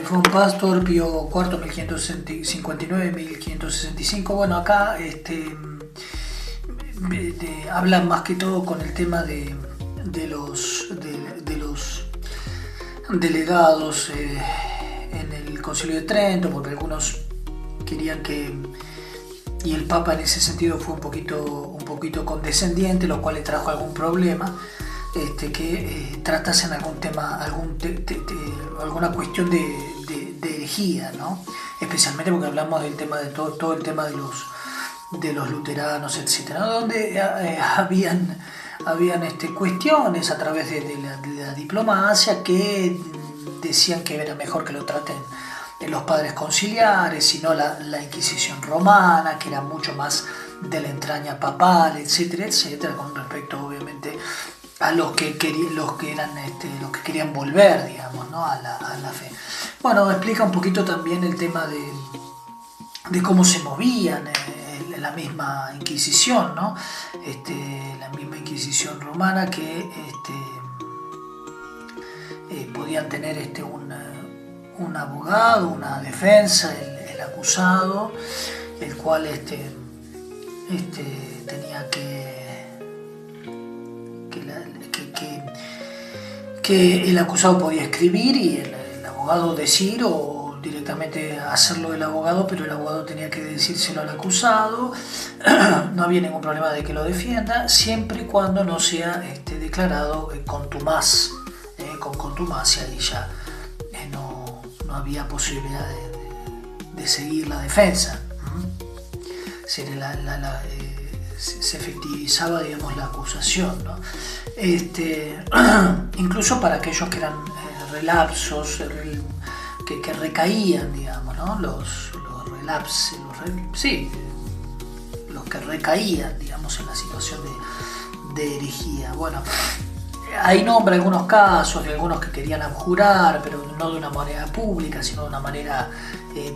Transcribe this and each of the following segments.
Fue un pastor Pío IV, 1559-1565. Bueno, acá hablan más que todo con el tema de los delegados en el Concilio de Trento, porque algunos querían que, y el Papa en ese sentido fue un poquito condescendiente, lo cual le trajo algún problema, que tratasen algún tema, alguna cuestión de herejía, ¿no? Especialmente porque hablamos del tema de todo el tema de los luteranos, etcétera, ¿no? Donde habían cuestiones a través de la diplomacia que decían que era mejor que lo traten los padres conciliares, sino la Inquisición romana, que era mucho más de la entraña papal, etcétera, etcétera, con respecto obviamente a los que querían volver, digamos, ¿no? a la fe. Bueno, explica un poquito también el tema de cómo se movían la misma Inquisición, ¿no? La misma Inquisición romana, que podían tener un abogado, una defensa, el acusado, el cual tenía que el acusado podía escribir y el abogado decir, o directamente hacerlo el abogado, pero el abogado tenía que decírselo al acusado. No había ningún problema de que lo defienda, siempre y cuando no sea declarado contumaz, con contumacia, y ya no había posibilidad de seguir la defensa. Se efectivizaba, digamos, la acusación, ¿no? Incluso para aquellos que eran relapsos, que recaían, digamos, ¿no? Los relapses, los que recaían, digamos, en la situación de herejía. Bueno, ahí nombra algunos casos de algunos que querían abjurar, pero no de una manera pública, sino de una manera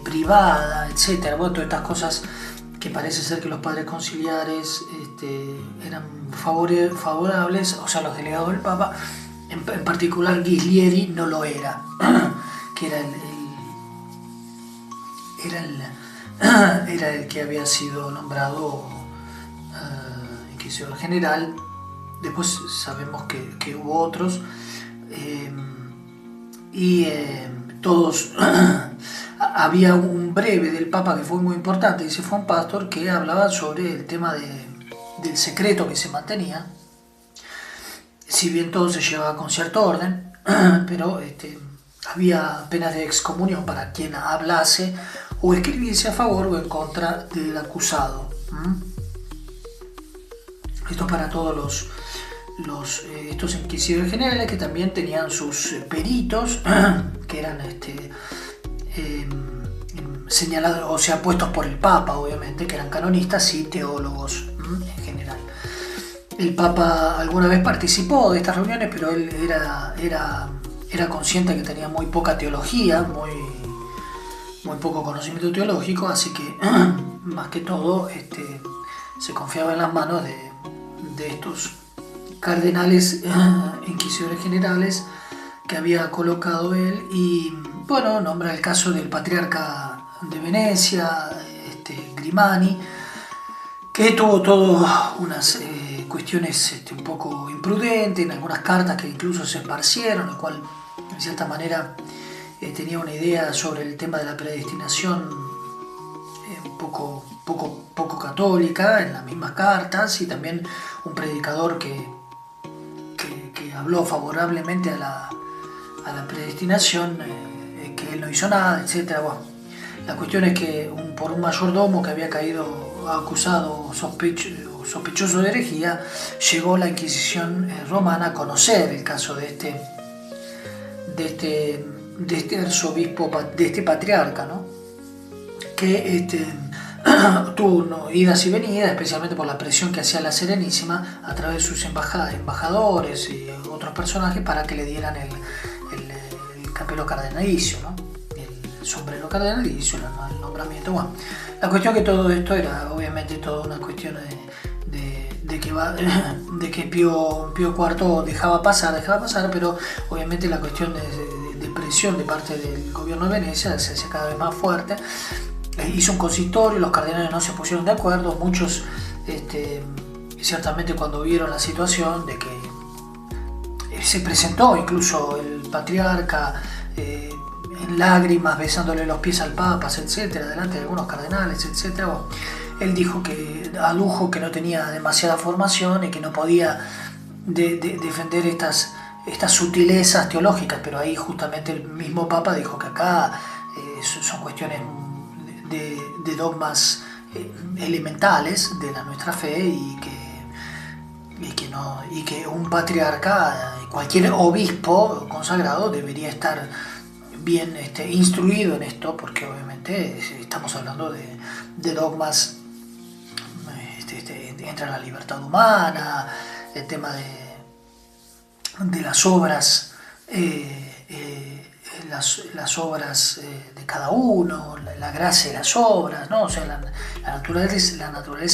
privada, etcétera. Bueno, todas estas cosas que parece ser que los padres conciliares eran favorables, o sea, los delegados del Papa, en particular Ghislieri no lo era, que era el que había sido nombrado inquisidor general. Después sabemos que hubo otros, todos. Había un breve del Papa que fue muy importante, ese fue un pastor que hablaba sobre el tema del secreto que se mantenía, si bien todo se llevaba con cierto orden, pero había penas de excomunión para quien hablase o escribiese a favor o en contra del acusado. Esto para todos estos inquisidores generales, que también tenían sus peritos, que eran señalados, o sea, puestos por el Papa, obviamente, que eran canonistas y teólogos en general. El Papa alguna vez participó de estas reuniones, pero él era consciente que tenía muy poca teología, muy poco conocimiento teológico, así que más que todo se confiaba en las manos de estos cardenales inquisidores generales que había colocado él. Y bueno, nombra el caso del patriarca de Venecia, Grimani, que tuvo todas unas cuestiones un poco imprudentes, en algunas cartas que incluso se esparcieron, el cual en cierta manera tenía una idea sobre el tema de la predestinación un poco católica en las mismas cartas, y también un predicador que habló favorablemente a la predestinación, que él no hizo nada, etc. Bueno, la cuestión es que por un mayordomo que había caído acusado sospechoso de herejía, llegó la Inquisición romana a conocer el caso de este arzobispo, de este patriarca, ¿no? Que tuvo idas y venidas, especialmente por la presión que hacía la Serenísima a través de sus embajadores y otros personajes para que le dieran el capelo cardenalicio, ¿no? El sombrero cardenalicio, el nombramiento. Bueno, la cuestión que todo esto era obviamente toda una cuestión de que Pío IV dejaba pasar, pero obviamente la cuestión de presión de parte del gobierno de Venecia se hacía cada vez más fuerte. Hizo un consistorio, los cardenales no se pusieron de acuerdo, muchos ciertamente cuando vieron la situación de que se presentó incluso el patriarca en lágrimas, besándole los pies al Papa, etcétera, delante de algunos cardenales, etcétera. Bueno, él dijo que adujo que no tenía demasiada formación y que no podía defender estas sutilezas teológicas, pero ahí justamente el mismo Papa dijo que acá son cuestiones de dogmas elementales de nuestra fe y que un patriarca, cualquier obispo consagrado debería estar bien instruido en esto, porque obviamente estamos hablando de dogmas, entra la libertad humana, el tema de las obras, las obras de cada uno, la gracia y las obras, ¿no? O sea, la naturaleza y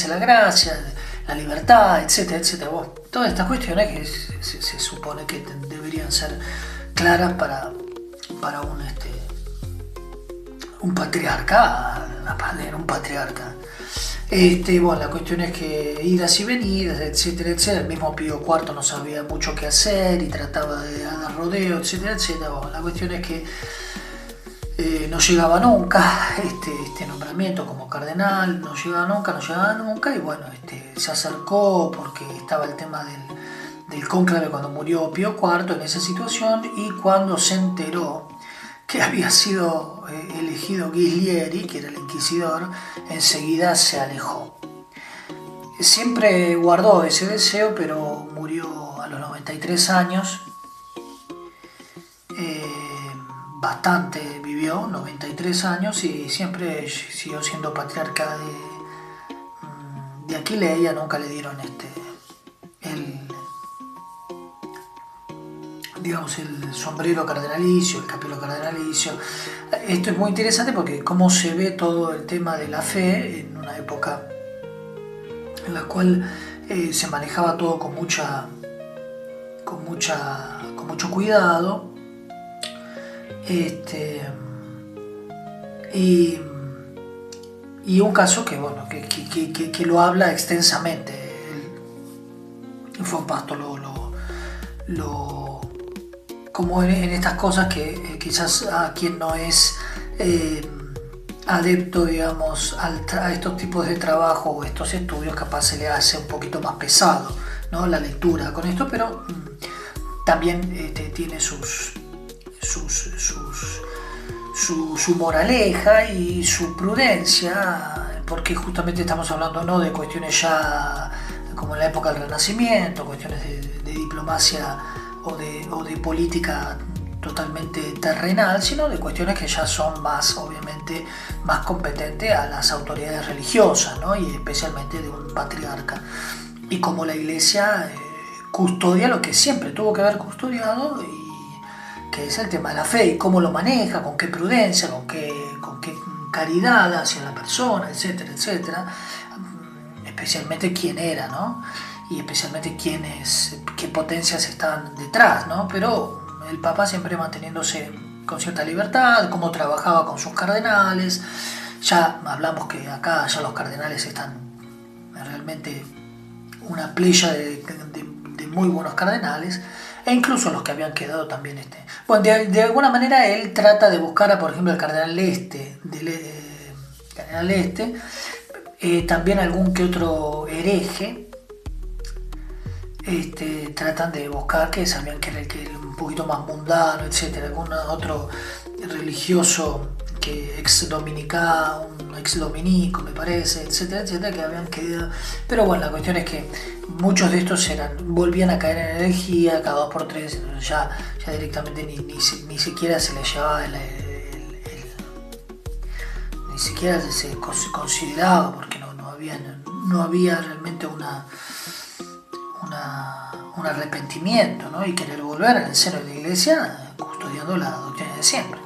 la gracia, la libertad, etcétera, etcétera. Bueno, todas estas cuestiones que se supone que deberían ser claras para un patriarca, un patriarca. Bueno, la cuestión es que idas y venidas, etcétera, etcétera. El mismo Pío IV no sabía mucho qué hacer y trataba de dar rodeo, etcétera, etcétera. Bueno, la cuestión es que no llegaba nunca este nombramiento como cardenal, no llegaba nunca, y bueno, se acercó porque estaba el tema del cónclave cuando murió Pío IV en esa situación, y cuando se enteró que había sido elegido Ghislieri, que era el inquisidor, enseguida se alejó. Siempre guardó ese deseo, pero murió a los 93 años, bastante vivió, 93 años, y siempre siguió siendo patriarca de Aquileia. Nunca le dieron el sombrero cardenalicio, el capelo cardenalicio. Esto es muy interesante porque cómo se ve todo el tema de la fe en una época en la cual se manejaba todo con mucho cuidado, y un caso que bueno que lo habla extensamente. Fue un pastor como en estas cosas que quizás a quien no es adepto, digamos, a estos tipos de trabajo o estos estudios, capaz se le hace un poquito más pesado, ¿no?, la lectura con esto, pero también tiene su moraleja y su prudencia, porque justamente estamos hablando no de cuestiones ya como en la época del Renacimiento, cuestiones de diplomacia o de política totalmente terrenal, sino de cuestiones que ya son más, obviamente, más competentes a las autoridades religiosas, ¿no?, y especialmente de un patriarca. Y como la Iglesia custodia lo que siempre tuvo que haber custodiado, y que es el tema de la fe, y cómo lo maneja, con qué prudencia, con qué caridad hacia la persona, etcétera, etcétera. Especialmente quién era, ¿no?, y especialmente qué potencias están detrás, ¿no? Pero el Papa siempre manteniéndose con cierta libertad, cómo trabajaba con sus cardenales. Ya hablamos que acá ya los cardenales están realmente una playa de muy buenos cardenales, e incluso los que habían quedado también. Bueno, de alguna manera él trata de buscar por ejemplo, el cardenal también algún que otro hereje. Tratan de buscar que sabían que era un poquito más mundano, etcétera, algún otro religioso que ex dominico me parece, etcétera, etcétera, que habían quedado. Pero bueno, la cuestión es que muchos de estos volvían a caer en herejía cada 2 por 3, ya directamente ni siquiera se les llevaba ni siquiera se consideraba, porque no había realmente un arrepentimiento, ¿no?, y querer volver al seno de la Iglesia custodiando la doctrina de siempre.